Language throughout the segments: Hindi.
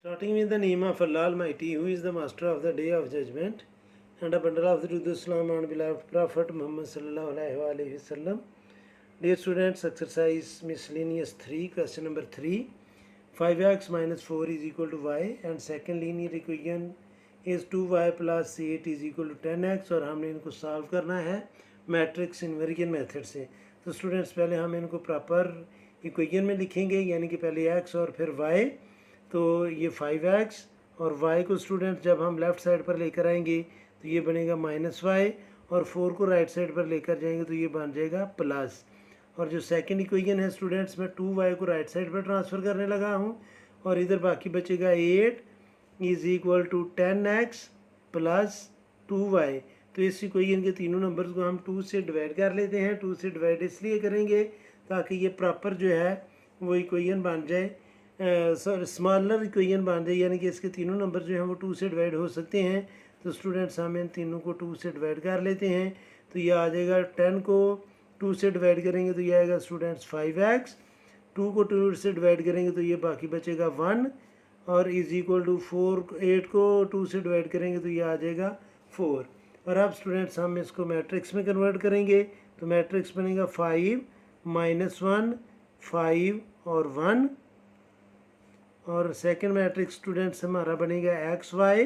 Starting with the name of Allah Almighty, who is the master of the day of judgment, and a bundle of the truth Islam and beloved Prophet Muhammad sallallahu alaihi wasallam. Dear students, exercise miscellaneous 3, question number 3. 5x minus 4 is equal to y, and second linear equation is 2y plus 8 is equal to 10x, और हमने इनको सॉल्व करना है मैट्रिक्स इन्वर्जन मेथड से. तो स्टूडेंट्स पहले हम इनको प्रॉपर इक्वेशन में लिखेंगे, यानी कि पहले x और फिर y. तो ये 5x और y को स्टूडेंट जब हम लेफ़्ट साइड पर लेकर आएंगे तो ये बनेगा -y, और 4 को राइट साइड पर लेकर जाएंगे तो ये बन जाएगा प्लस. और जो सेकंड इक्वेशन है स्टूडेंट्स, मैं 2y को राइट साइड पर ट्रांसफ़र करने लगा हूँ, और इधर बाकी बचेगा 8 is equal to 10x plus 2y. तो इस इक्वेशन के तीनों नंबर्स को हम 2 से डिवाइड कर लेते हैं. 2 से डिवाइड इसलिए करेंगे ताकि ये प्रॉपर जो है वो इक्वेशन बन जाए, स्मॉलर इक्वेशन बन जाए, यानी कि इसके तीनों नंबर जो हैं वो 2 से डिवाइड हो सकते हैं. तो स्टूडेंट्स हम इन तीनों को 2 से डिवाइड कर लेते हैं. तो ये आ जाएगा 10 को 2 से डिवाइड करेंगे तो ये आएगा स्टूडेंट्स 5x. 2 को 2 से डिवाइड करेंगे तो ये बाकी बचेगा 1, और इज़ इक्वल टू 4. 8 को 2 से डिवाइड करेंगे तो ये आ जाएगा 4. और अब स्टूडेंट्स हम इसको मैट्रिक्स में कन्वर्ट करेंगे. तो मैट्रिक्स बनेगा 5 -1 5 और 1. और सेकंड मैट्रिक्स स्टूडेंट्स हमारा बनेगा XY,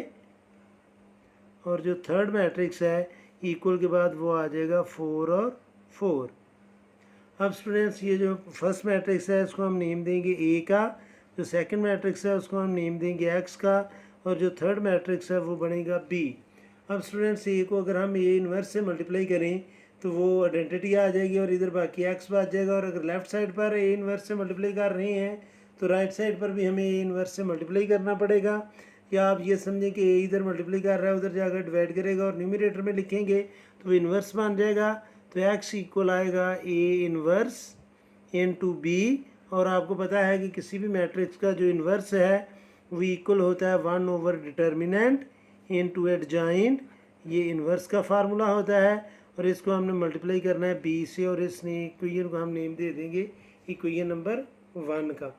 और जो थर्ड मैट्रिक्स है इक्वल के बाद वो आ जाएगा 4 और 4. अब स्टूडेंट्स ये जो फर्स्ट मैट्रिक्स है इसको हम नेम देंगे A का, जो सेकंड मैट्रिक्स है उसको हम नेम देंगे X का, और जो थर्ड मैट्रिक्स है वो बनेगा B. अब स्टूडेंट्स A को अगर हम A इन्वर्स से मल्टीप्लाई करें तो वो आइडेंटिटी आ जाएगी, और इधर बाकी X बच जाएगा. और अगर लेफ़्ट साइड पर A इन्वर्स से मल्टीप्लाई कर रहे हैं तो राइट साइड पर भी हमें A इन्वर्स से मल्टीप्लाई करना पड़ेगा. या आप ये समझें कि A इधर मल्टीप्लाई कर रहा है, उधर जाकर डिवाइड करेगा, और न्यूमरेटर में लिखेंगे तो इन्वर्स बन जाएगा. तो x इक्वल आएगा A इन्वर्स इनटू B. और आपको पता है कि किसी भी मैट्रिक्स का जो इन्वर्स है वो इक्वल होता है 1 ओवर डिटर्मिनेंट इनटू एडजॉइंट. ये इन्वर्स का फार्मूला होता है, और इसको हमने मल्टीप्लाई करना है B से, और इस इक्वेशन को हम नेम दे देंगे इक्वेशन नंबर 1 का.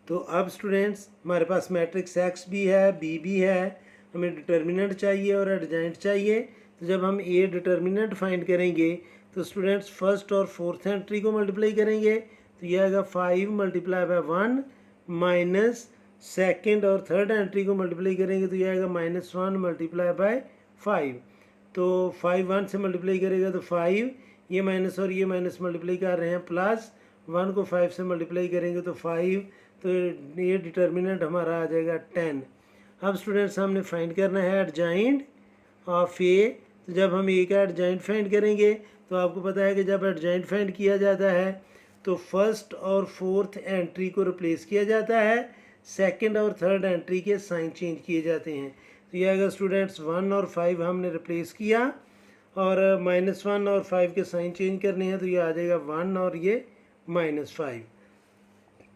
तो अब स्टूडेंट्स हमारे पास मैट्रिक्स X भी है, B भी है, हमें डिटर्मिनेंट चाहिए और एडजॉइंट चाहिए. तो जब हम A डिटर्मिनेंट फाइंड करेंगे तो स्टूडेंट्स फर्स्ट और फोर्थ एंट्री को मल्टीप्लाई करेंगे तो यह आएगा 5 मल्टीप्लाई बाय 1, माइनस सेकेंड और थर्ड एंट्री को मल्टीप्लाई करेंगे तो यह आएगा -1 मल्टीप्लाई बाय 5. तो 5 1 से मल्टीप्लाई करेगा तो 5, ये माइनस और ये माइनस मल्टीप्लाई कर रहे हैं, प्लस 1 को 5 से मल्टीप्लाई करेंगे तो 5. तो ये डिटर्मिनेंट हमारा आ जाएगा 10. अब स्टूडेंट्स हमने फाइंड करना है एडजॉइंट ऑफ A. तो जब हम A का एडजॉइंट फाइंड करेंगे तो आपको पता है कि जब एडजॉइंट फाइंड किया जाता है तो फर्स्ट और फोर्थ एंट्री को रिप्लेस किया जाता है, सेकंड और थर्ड एंट्री के साइन चेंज किए जाते हैं. तो ये आएगा स्टूडेंट्स 1 और 5 हमने रिप्लेस किया, और -1 और 5 के साइन चेंज करने हैं तो ये आ जाएगा 1 और ये -5.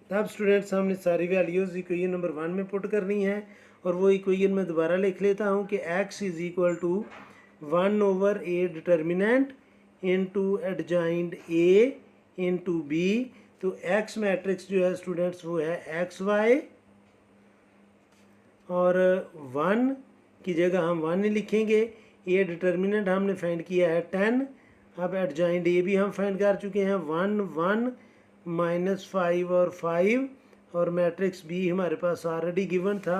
तब स्टूडेंट्स हमने सारी वैल्यूज़ इक्वेशन नंबर 1 में पुट करनी है, और वो इक्वेशन मैं दोबारा लिख लेता हूँ कि x is equal to 1 over A determinant into adjoint A into B. तो x मैट्रिक्स जो है स्टूडेंट्स वो है XY, और 1 की जगह हम 1 ही लिखेंगे. A डिटर्मिनेंट हमने फाइंड किया है 10. अब एडजॉइंट A भी हम फाइंड कर चुके हैं 1 1 -5 और 5, और मैट्रिक्स B हमारे पास ऑलरेडी गिवन था.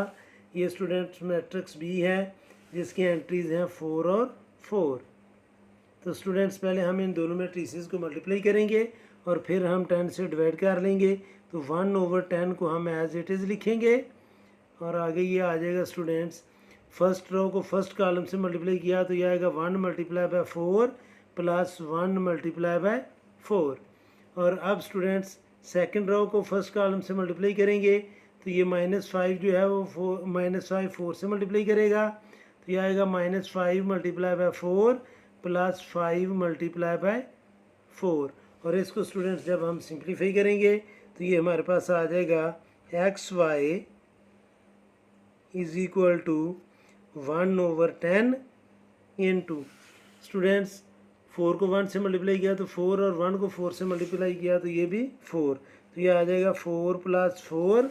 ये स्टूडेंट्स मैट्रिक्स B है जिसकी एंट्रीज़ हैं 4 और 4. तो स्टूडेंट्स पहले हम इन दोनों मैट्रिसेस को मल्टीप्लाई करेंगे और फिर हम 10 से डिवाइड कर लेंगे. तो 1 ओवर 10 को हम एज इट इज़ लिखेंगे, और आगे ये आ जाएगा स्टूडेंट्स फर्स्ट रो को फर्स्ट कॉलम से मल्टीप्लाई किया तो ये आएगा 1 multiply by 4 plus 1 multiply by 4. और अब स्टूडेंट्स सेकंड रो को फर्स्ट कॉलम से मल्टीप्लाई करेंगे तो ये -5 जो है वो -5 4 से मल्टीप्लाई करेगा तो ये आएगा -5 multiply by 4 plus 5 multiply by 4. और इसको स्टूडेंट्स जब हम सिंप्लीफाई करेंगे तो ये हमारे पास आ जाएगा XY is equal to 1 over 10 into students 4 को 1 से मल्टीप्लाई किया तो 4, और 1 को 4 से मल्टीप्लाई किया तो ये भी 4. तो ये आ जाएगा 4 + 4,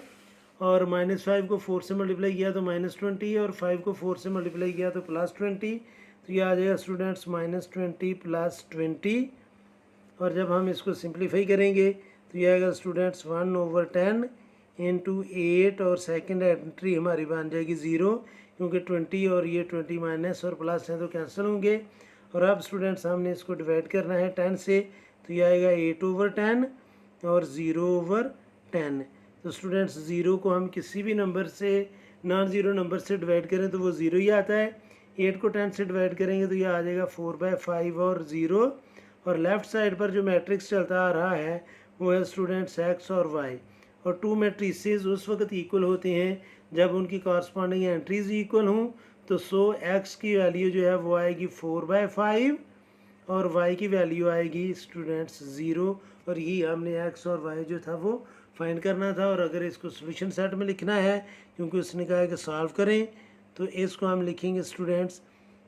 और -5 को 4 से मल्टीप्लाई किया तो -20 और 5 को 4 से मल्टीप्लाई किया तो +20। तो ये आ जाएगा स्टूडेंट्स -20 + 20। और जब हम इसको सिंप्लीफाई करेंगे तो ये आएगा स्टूडेंट्स 1/10 इंटू 8 और सेकंड एंट्री हमारी बन जाएगी 0, क्योंकि 20 और ये 20 माइनस और प्लस हैं तो कैंसिल होंगे। और अब स्टूडेंट्स हमने इसको डिवाइड करना है 10 से, तो ये आएगा 8/10 और 0/10। तो स्टूडेंट्स 0 को हम किसी भी नंबर से, नॉन ज़ीरो नंबर से डिवाइड करें तो वो 0 ही आता है। 8 को 10 से डिवाइड करेंगे तो ये आ जाएगा 4/5 और 0। और लेफ़्ट साइड पर जो मैट्रिक्स चलता आ रहा है वो है स्टूडेंट्स x और y। और टू मैट्रिसेस उस वक्त इक्वल होते हैं जब उनकी कॉरस्पॉन्डिंग एंट्रीज इक्वल हों। तो सो x की वैल्यू जो है वो आएगी 4/5 और y की वैल्यू आएगी स्टूडेंट्स 0। और यही हमने x और y जो था वो फाइंड करना था। और अगर इसको सोल्यूशन सेट में लिखना है, क्योंकि उसने कहा है कि सॉल्व करें, तो इसको हम लिखेंगे स्टूडेंट्स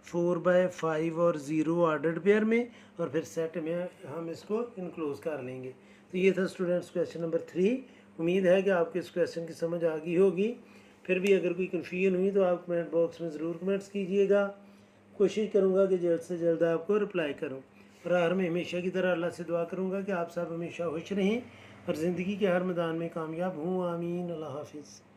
4/5 और 0 ऑर्डर्ड पेयर में, और फिर सेट में हम इसको इनक्लोज कर लेंगे। तो ये था स्टूडेंट्स क्वेश्चन नंबर 3। उम्मीद है कि आपको इस क्वेश्चन की समझ आ गई होगी। फिर भी अगर कोई कन्फ्यूजन हुई तो आप कमेंट बॉक्स में ज़रूर कमेंट्स कीजिएगा। कोशिश करूँगा कि जल्द से जल्द आपको रिप्लाई करूँ। और हर में हमेशा की तरह अल्लाह से दुआ करूँगा कि आप सब हमेशा खुश रहें और ज़िंदगी के हर मैदान में कामयाब हों। आमीन। अल्लाह हाफिज़।